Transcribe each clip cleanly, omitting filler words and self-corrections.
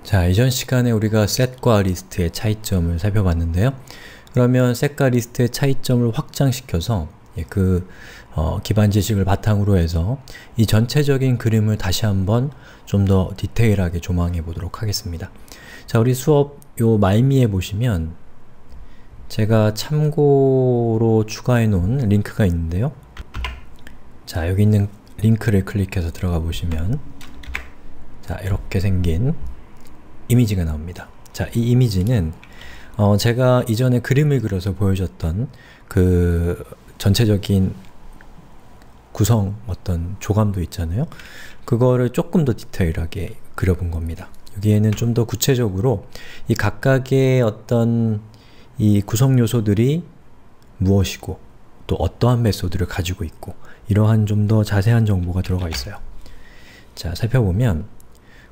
자, 이전 시간에 우리가 set과 list의 차이점을 살펴봤는데요. 그러면 set과 list의 차이점을 확장시켜서 기반 지식을 바탕으로 해서 이 전체적인 그림을 다시 한번 좀 더 디테일하게 조망해 보도록 하겠습니다. 자, 우리 수업 요 말미에 보시면 제가 참고로 추가해 놓은 링크가 있는데요. 자, 여기 있는 링크를 클릭해서 들어가 보시면 자, 이렇게 생긴 이미지가 나옵니다. 자, 이 이미지는 제가 이전에 그림을 그려서 보여줬던 그 전체적인 구성 어떤 조감도 있잖아요. 그거를 조금 더 디테일하게 그려본 겁니다. 여기에는 좀 더 구체적으로 이 각각의 어떤 이 구성 요소들이 무엇이고 또 어떠한 메소드를 가지고 있고 이러한 좀 더 자세한 정보가 들어가 있어요. 자, 살펴보면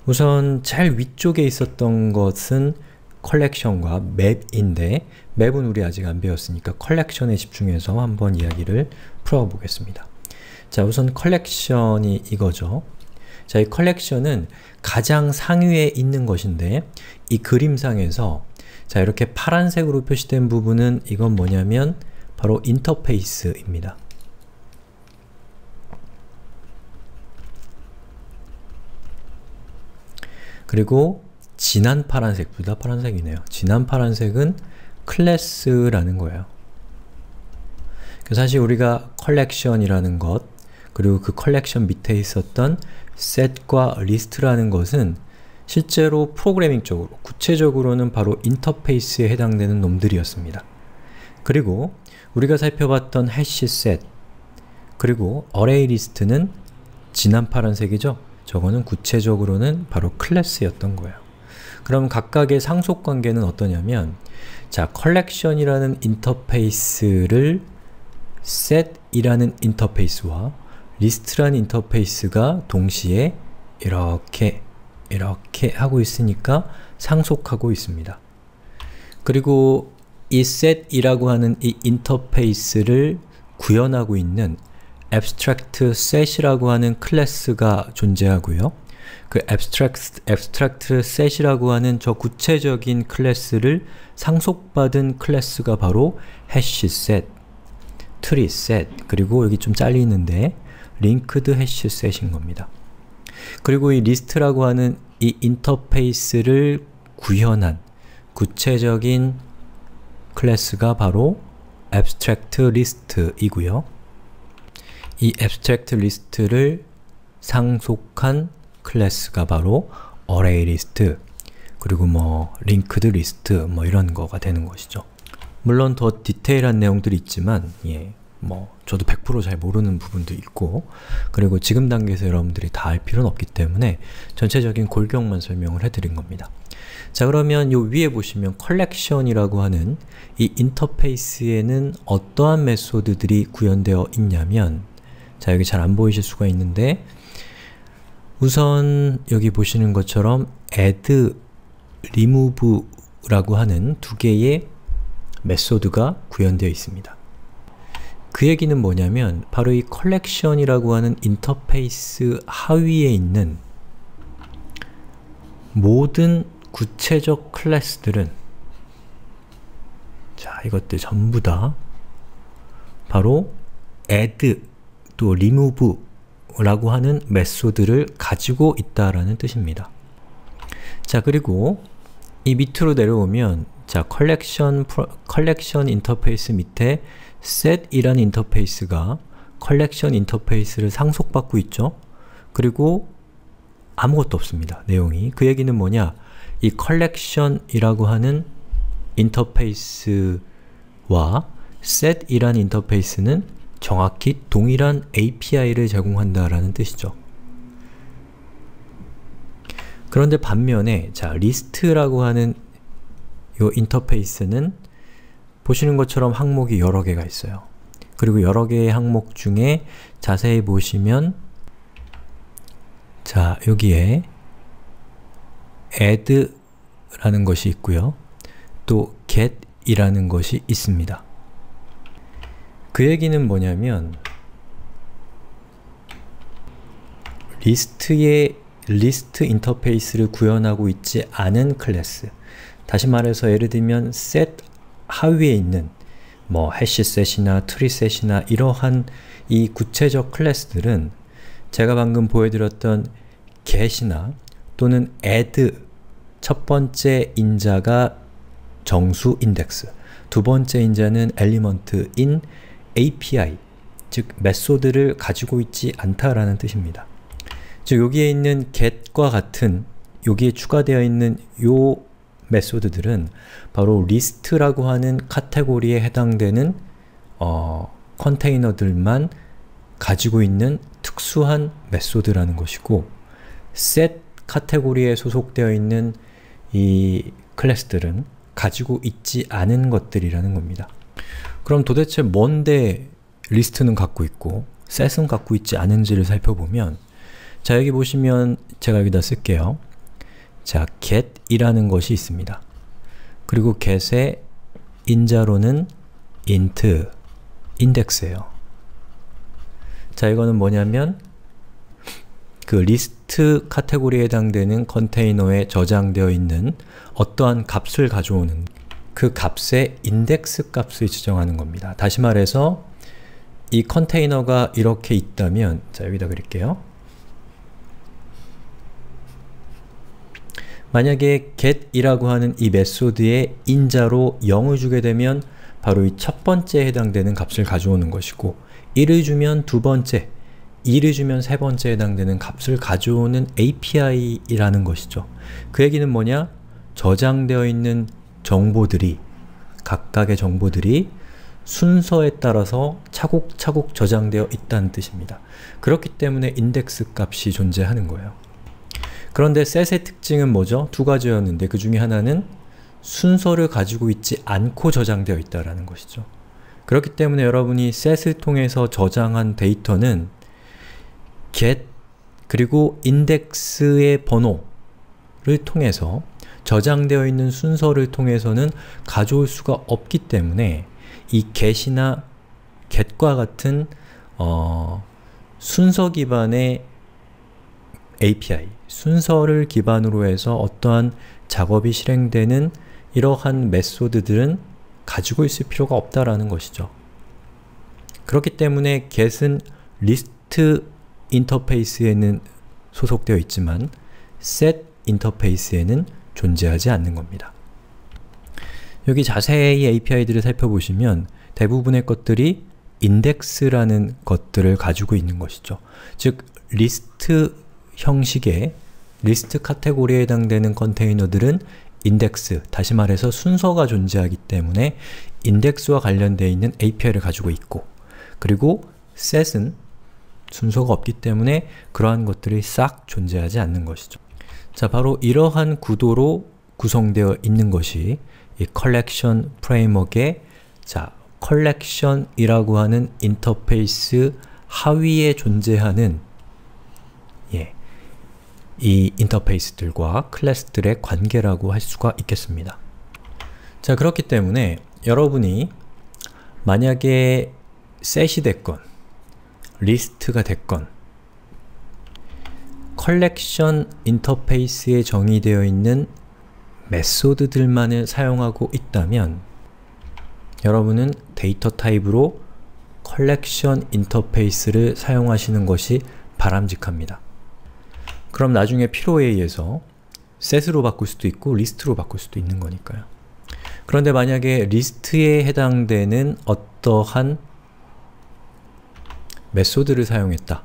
우선 제일 위쪽에 있었던 것은 컬렉션과 맵인데 맵은 우리 아직 안 배웠으니까 컬렉션에 집중해서 한번 이야기를 풀어보겠습니다. 자, 우선 컬렉션이 이거죠. 자, 이 컬렉션은 가장 상위에 있는 것인데 이 그림상에서 자, 이렇게 파란색으로 표시된 부분은 이건 뭐냐면 바로 인터페이스입니다. 그리고 진한 파란색, 둘 다 파란색이네요. 진한 파란색은 클래스라는 거예요. 사실 우리가 컬렉션이라는 것, 그리고 그 컬렉션 밑에 있었던 set과 list라는 것은 실제로 프로그래밍적으로, 구체적으로는 바로 인터페이스에 해당되는 놈들이었습니다. 그리고 우리가 살펴봤던 hash set, 그리고 array list는 진한 파란색이죠? 저거는 구체적으로는 바로 클래스였던 거예요. 그럼 각각의 상속 관계는 어떠냐면 자, 컬렉션이라는 인터페이스를 set이라는 인터페이스와 list라는 인터페이스가 동시에 이렇게 하고 있으니까 상속하고 있습니다. 그리고 이 set이라고 하는 이 인터페이스를 구현하고 있는 abstract set이라고 하는 클래스가 존재하고요. 그 abstract set이라고 하는 저 구체적인 클래스를 상속받은 클래스가 바로 hash set, tree set, 그리고 여기 좀 잘리는데 linked hash set인 겁니다. 그리고 이 list라고 하는 이 인터페이스를 구현한 구체적인 클래스가 바로 abstract list이고요. 이 abstract list를 상속한 클래스가 바로 array list, 그리고 뭐 linked list 뭐 이런 거가 되는 것이죠. 물론 더 디테일한 내용들이 있지만 뭐 저도 100% 잘 모르는 부분도 있고, 그리고 지금 단계에서 여러분들이 다 알 필요는 없기 때문에 전체적인 골격만 설명을 해드린 겁니다. 자, 그러면 요 위에 보시면 컬렉션이라고 하는 이 인터페이스에는 어떠한 메소드들이 구현되어 있냐면 자, 여기 잘 안 보이실 수가 있는데 우선 여기 보시는 것처럼 add, remove라고 하는 두 개의 메소드가 구현되어 있습니다. 그 얘기는 뭐냐면 바로 이 컬렉션이라고 하는 인터페이스 하위에 있는 모든 구체적 클래스들은 자, 이것들 전부 다 바로 add 또 remove 라고 하는 메소드를 가지고 있다라는 뜻입니다. 자, 그리고 이 밑으로 내려오면 자, 컬렉션 인터페이스 밑에 set이라는 인터페이스가 컬렉션 인터페이스를 상속받고 있죠. 그리고 아무것도 없습니다. 내용이. 그 얘기는 뭐냐? 이 컬렉션이라고 하는 인터페이스와 set이라는 인터페이스는 정확히 동일한 API를 제공한다라는 뜻이죠. 그런데 반면에 자, list라고 하는 요 인터페이스는 보시는 것처럼 항목이 여러 개가 있어요. 그리고 여러 개의 항목 중에 자세히 보시면 자, 여기에 add라는 것이 있고요. 또 get이라는 것이 있습니다. 그 얘기는 뭐냐면 리스트의 리스트 인터페이스를 구현하고 있지 않은 클래스, 다시 말해서 예를 들면 set 하위에 있는 뭐 해시셋이나 트리셋이나 이러한 이 구체적 클래스들은 제가 방금 보여드렸던 get이나 또는 add 첫 번째 인자가 정수 인덱스, 두 번째 인자는 엘리먼트인 API, 즉 메소드를 가지고 있지 않다라는 뜻입니다. 즉 여기에 있는 get과 같은 여기에 추가되어 있는 요 메소드들은 바로 리스트라고 하는 카테고리에 해당되는 컨테이너들만 가지고 있는 특수한 메소드라는 것이고, set 카테고리에 소속되어 있는 이 클래스들은 가지고 있지 않은 것들이라는 겁니다. 그럼 도대체 뭔데 리스트는 갖고 있고 set은 갖고 있지 않은지를 살펴보면, 자 여기 보시면 제가 여기다 쓸게요. 자 get이라는 것이 있습니다. 그리고 get의 인자로는 int, index예요. 자 이거는 뭐냐면 그 리스트 카테고리에 해당되는 컨테이너에 저장되어 있는 어떠한 값을 가져오는 그 값의 인덱스 값을 지정하는 겁니다. 다시 말해서 이 컨테이너가 이렇게 있다면, 자 여기다 그릴게요. 만약에 get이라고 하는 이 메소드의 인자로 0을 주게 되면 바로 이 첫 번째에 해당되는 값을 가져오는 것이고, 1을 주면 두 번째, 2를 주면 세 번째에 해당되는 값을 가져오는 API이라는 것이죠. 그 얘기는 뭐냐? 저장되어 있는 정보들이, 각각의 정보들이 순서에 따라서 차곡차곡 저장되어 있다는 뜻입니다. 그렇기 때문에 인덱스 값이 존재하는 거예요. 그런데 set의 특징은 뭐죠? 두 가지였는데 그 중에 하나는 순서를 가지고 있지 않고 저장되어 있다는 것이죠. 그렇기 때문에 여러분이 set을 통해서 저장한 데이터는 get 그리고 index의 번호를 통해서 저장되어 있는 순서를 통해서는 가져올 수가 없기 때문에 이 get이나 get과 같은 순서 기반의 API, 순서를 기반으로 해서 어떠한 작업이 실행되는 이러한 메소드들은 가지고 있을 필요가 없다라는 것이죠. 그렇기 때문에 get은 리스트 인터페이스에는 소속되어 있지만 set 인터페이스에는 존재하지 않는 겁니다. 여기 자세히 API들을 살펴보시면 대부분의 것들이 index라는 것들을 가지고 있는 것이죠. 즉 리스트 형식의 리스트 카테고리에 해당되는 컨테이너들은 인덱스, 다시 말해서 순서가 존재하기 때문에 인덱스와 관련되어 있는 API를 가지고 있고, 그리고 set은 순서가 없기 때문에 그러한 것들이 싹 존재하지 않는 것이죠. 자, 바로 이러한 구도로 구성되어 있는 것이 이 컬렉션 프레임워크의 컬렉션이라고 하는 인터페이스 하위에 존재하는 이 인터페이스들과 클래스들의 관계라고 할 수가 있겠습니다. 자, 그렇기 때문에 여러분이 만약에 set이 됐건 리스트가 됐건 컬렉션 인터페이스에 정의되어 있는 메소드들만을 사용하고 있다면 여러분은 데이터 타입으로 컬렉션 인터페이스를 사용하시는 것이 바람직합니다. 그럼 나중에 필요에 의해서 set으로 바꿀 수도 있고 리스트로 바꿀 수도 있는 거니까요. 그런데 만약에 리스트에 해당되는 어떠한 메소드를 사용했다.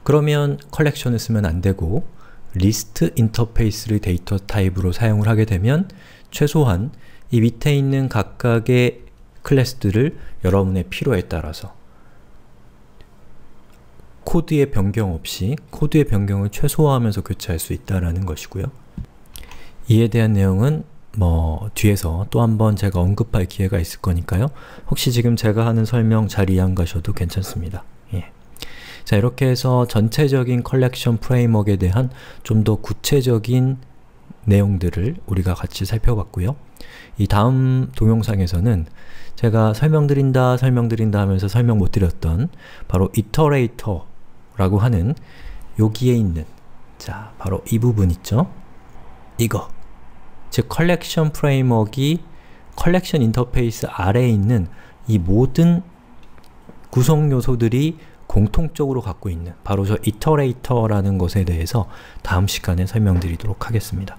그러면 컬렉션을 쓰면 안 되고 리스트 인터페이스를 데이터 타입으로 사용을 하게 되면 최소한 이 밑에 있는 각각의 클래스들을 여러분의 필요에 따라서 코드의 변경 없이 코드의 변경을 최소화하면서 교체할 수 있다는 것이고요. 이에 대한 내용은 뒤에서 또 한번 제가 언급할 기회가 있을 거니까요. 혹시 지금 제가 하는 설명 잘 이해 안 가셔도 괜찮습니다. 자, 이렇게 해서 전체적인 컬렉션 프레임워크에 대한 좀 더 구체적인 내용들을 우리가 같이 살펴봤고요. 이 다음 동영상에서는 제가 설명드린다 하면서 설명 못 드렸던 바로 이터레이터라고 하는 여기에 있는 자, 바로 이 부분 있죠? 이거! 즉, 컬렉션 프레임워크이 컬렉션 인터페이스 아래에 있는 이 모든 구성 요소들이 공통적으로 갖고 있는 바로 저 이터레이터라는 것에 대해서 다음 시간에 설명드리도록 하겠습니다.